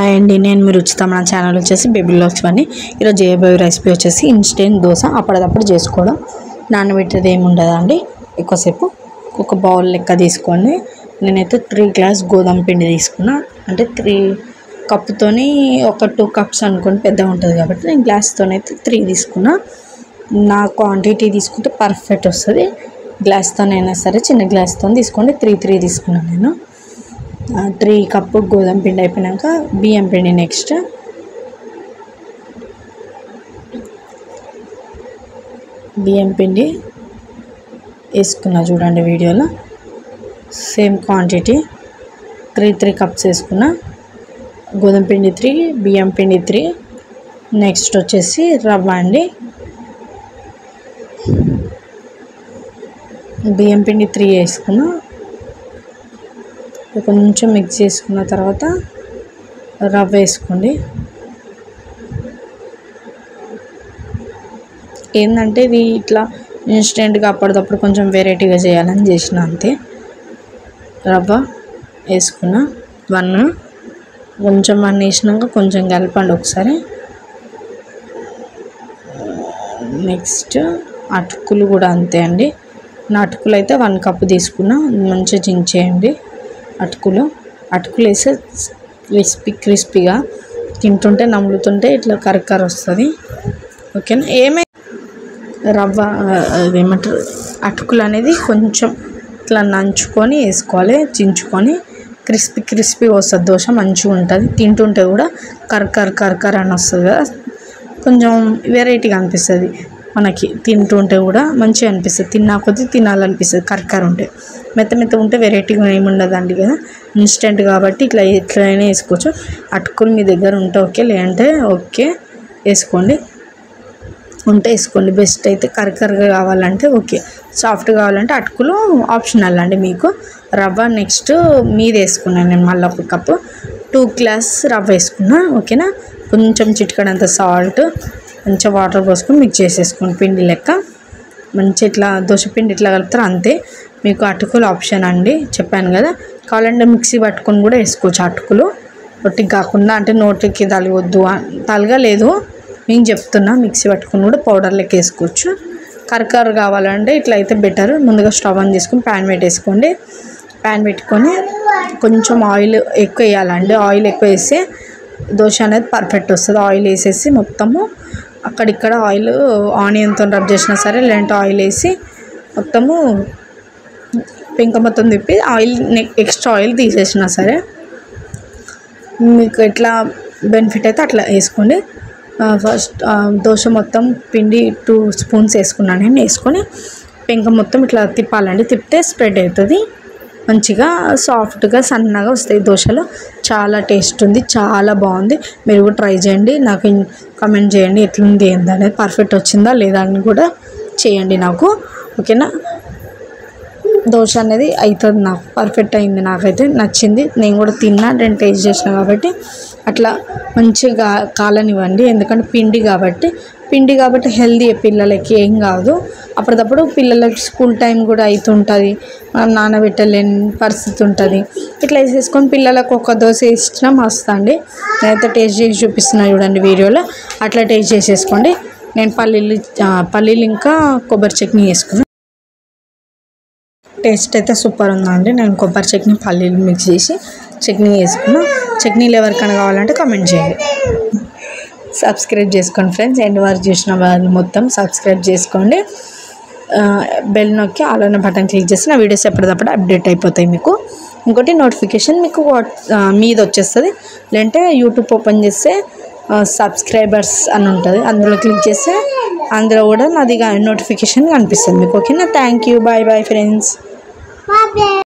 And నేను మీరు ఉచిత మన ఛానల్ వచ్చేసి బేబీ వ్లాగ్స్ అని. ఈరోజు చేయబోయే రెసిపీ వచ్చేసి ఇన్స్టెంట్ దోశ. అప్పటిదప్పుడు చేసుకోవడం, నానబెట్టేది ఏమి ఉండదు అండి. ఎక్కువసేపు ఒక బౌల్ లెక్క తీసుకోండి. నేనైతే 3 గ్లాస్ గోధుమ పిండి తీసుకున్నా. అంటే 3 కప్పుతోని ఒక 2 కప్స్ అనుకోండి, పెద్దగా ఉంటుంది కాబట్టి నేను గ్లాస్తోనైతే 3 తీసుకున్నా. నా క్వాంటిటీ తీసుకుంటే పర్ఫెక్ట్ వస్తుంది. గ్లాస్తోనైనా సరే చిన్న గ్లాస్తో తీసుకోండి. 3 తీసుకున్నాను నేను. 3 కప్పు గోధుమ పిండి అయిపోయాక బియ్యం పిండి నెక్స్ట్. బియ్యం పిండి వేసుకున్నా చూడండి వీడియోలో. సేమ్ క్వాంటిటీ 3 కప్స్ వేసుకున్నా. గోధుమ పిండి 3, బియ్యం పిండి 3. నెక్స్ట్ వచ్చేసి రవ్వ అండి. బియ్యం పిండి 3 వేసుకున్నా. కొంచెం మిక్స్ చేసుకున్న తర్వాత రవ్వ వేసుకోండి. ఏంటంటే ఇది ఇట్లా ఇన్స్టెంట్గా అప్పటిదప్పుడు కొంచెం వెరైటీగా చేయాలని చేసిన అంతే. రవ్వ వేసుకున్న 1. కొంచెం 1 వేసినాక కొంచెం కలపండి ఒకసారి. నెక్స్ట్ అటుకులు కూడా అంతే అండి. నా అటుకులు అయితే 1 కప్పు తీసుకున్నా. మంచిగా చించేయండి. అటుకులు వేస్తే క్రిస్పీగా తింటుంటే నములుతుంటే ఇట్లా కరకర వస్తుంది. ఓకేనా. రవ్వ ఏమంటారు, అటుకులు అనేది కొంచెం ఇట్లా నంచుకొని వేసుకోవాలి, చించుకొని. క్రిస్పీగా వస్తుంది దోశ, మంచిగా ఉంటుంది. తింటుంటే కూడా కరకర అని వస్తుంది కదా, కొంచెం వెరైటీగా అనిపిస్తుంది మనకి. తింటుంటే కూడా మంచిగా అనిపిస్తుంది, తిన్నా కొద్దీ తినాలనిపిస్తుంది. కరకర ఉంటే, మెత్త ఉంటే వెరైటీగా ఏమి ఉండదండి కదా. ఇన్స్టెంట్ కాబట్టి ఎట్లయినా వేసుకోవచ్చు. అటుకులు మీ దగ్గర ఉంటే ఓకే, లేదంటే ఓకే వేసుకోండి. ఉంటే వేసుకోండి. బెస్ట్ అయితే కరకరగా కావాలంటే ఓకే, సాఫ్ట్ కావాలంటే అటుకులు ఆప్షనల్ అండి మీకు. రవ్వ నెక్స్ట్ మీద వేసుకున్నాను నేను. మళ్ళీ 1 కప్పు 2 గ్లాస్ రవ్వ వేసుకున్నా. ఓకేనా. కొంచెం చిటికడంత సాల్ట్, మంచిగా వాటర్ పోసుకొని మిక్స్ చేసేసుకోండి. పిండి లెక్క మంచి ఇట్లా దోశ పిండి ఇట్లా కలుపుతారు అంతే. మీకు అటుకులు ఆప్షన్ అండి, చెప్పాను కదా. కావాలంటే మిక్సీ పట్టుకొని కూడా వేసుకోవచ్చు అటుకులు, ఒట్టి కాకుండా. అంటే నోటికి తలగొద్దు, తలగలేదు నేను చెప్తున్నా. మిక్సీ పట్టుకొని కూడా పౌడర్ లెక్క వేసుకోవచ్చు. కరకర కావాలంటే ఇట్లా అయితే బెటర్. ముందుగా స్టవ్ ఆన్ చేసుకొని ప్యాన్ పెట్టేసుకోండి. ప్యాన్ పెట్టుకొని కొంచెం ఆయిల్ ఎక్కువ వేయాలండి. ఆయిల్ ఎక్కువ వేస్తే దోశ అనేది పర్ఫెక్ట్ వస్తుంది. ఆయిల్ వేసేసి మొత్తము అక్కడిక్కడ ఆయిల్ ఆనియన్తో రబ్ చేసినా సరే, లేదంటే ఆయిల్ వేసి మొత్తము పెంక మొత్తం తిప్పి ఎక్స్ట్రా ఆయిల్ తీసేసినా సరే మీకు ఎట్లా బెనిఫిట్ అయితే అట్లా వేసుకోండి. ఫస్ట్ దోశ మొత్తం పిండి 2 స్పూన్స్ వేసుకున్నాను నేను. వేసుకొని పెంక మొత్తం ఇట్లా తిప్పాలండి. తిప్పితే స్ప్రెడ్ అవుతుంది, మంచిగా సాఫ్ట్గా సన్నగా వస్తాయి దోశలు. చాలా టేస్ట్ ఉంది, చాలా బాగుంది. మీరు కూడా ట్రై చేయండి, నాకు కామెంట్ చేయండి ఎట్లుంది ఏందనేది. పర్ఫెక్ట్ వచ్చిందా లేదా అని కూడా చేయండి నాకు. ఓకేనా. దోశ అనేది అవుతుంది నాకు, పర్ఫెక్ట్ అయింది, నాకైతే నచ్చింది. నేను కూడా తిన్నా, నేను టేస్ట్ చేసిన కాబట్టి అట్లా మంచిగా కాలనివ్వండి. ఎందుకంటే పిండి కాబట్టి హెల్దీ, పిల్లలకి ఏం కాదు. అప్పటికప్పుడు పిల్లలకి స్కూల్ టైం కూడా అవుతుంటుంది, మనం నానబెట్టలేని పరిస్థితి ఉంటుంది. ఇట్లా వేసేసుకొని పిల్లలకు ఒక దోశ ఇచ్చినా మస్తు అండి. నేనైతే టేస్ట్ చేసి చూపిస్తున్నా చూడండి వీడియోలో. అట్లా టేస్ట్ చేసేసుకోండి. నేను పల్లీలు ఇంకా కొబ్బరి చట్నీ వేసుకున్నాను. టేస్ట్ అయితే సూపర్ ఉందండి. నేను కొబ్బరి చట్నీ పల్లీలు మిక్స్ చేసి చట్నీ వేసుకున్నా. చట్నీలు ఎవరికైనా కావాలంటే కామెంట్ చేయండి. సబ్స్క్రైబ్ చేసుకోండి ఫ్రెండ్స్. ఎండ్ వరకు చూసిన వాళ్ళు మొత్తం సబ్స్క్రైబ్ చేసుకోండి. బెల్ నొక్కి ఆల్ అనే బటన్ క్లిక్ చేసి నా వీడియోస్ ఎప్పటికప్పుడు అప్డేట్ అయిపోతాయి మీకు. ఇంకోటి నోటిఫికేషన్ మీకు మీద వచ్చేస్తుంది. లేదంటే యూట్యూబ్ ఓపెన్ చేస్తే సబ్స్క్రైబర్స్ అని ఉంటుంది, అందులో క్లిక్ చేస్తే అందులో కూడా నాది నోటిఫికేషన్ కనిపిస్తుంది మీకు. ఓకేనా. Thank you. Bye friends.